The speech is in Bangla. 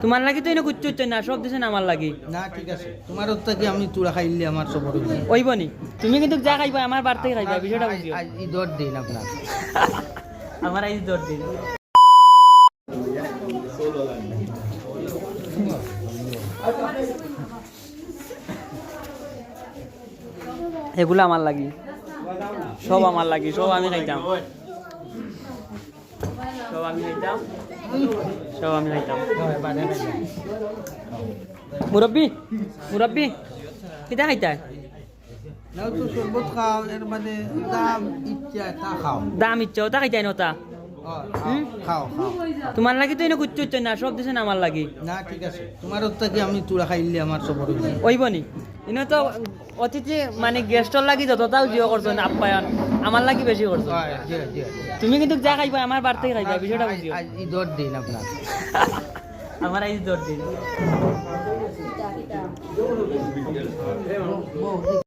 তোমার লাগি তো এনে কুচ্ছু হচ্ছে না, সব দিছেন আমার লাগি। না ঠিক আছে, তোমার ওটা কি আমি চূড়া খাইলে আমার সব ওইব নি, তুমি কিন্তু যা খাইবা আমার বার থেকে খাইবা, বিষয়টা বুঝিও। ঈদর দিন আপনার আমার আইজ দর দিন। এগুলো আমার লাগি, সব আমার লাগি, সব আমি খাইতাম, সব আমি খাইতাম, সব আমি খাইতাম। মুরব্বি মুরব্বি কিতা খাইতা? নাও তো শরবত খাও, এর মানে দাম ইচ্ছা তা খাও। দাম ইচ্ছা ওটা খাইতাই নতা। খাও খাও। তোমার লাগি তো এনে কুচ্ছু হচ্ছে না, সব দিছেন আমার লাগি। না ঠিক আছে, তোমার ওটা কি আমি চূড়া খাইলে আমার সব ওইব নি, এনে তো অতিথি মানে গেস্টর লাগি যতটাও জিও করছো না আপ্যায়ন, আমার লাগি বেশি করছো। তুমি কিন্তু যা খাইবা আমার বার থেকে খাইবা, বিষয়টা বুঝিও। ঈদর দিন আপনার আমার আইজ দর দিন।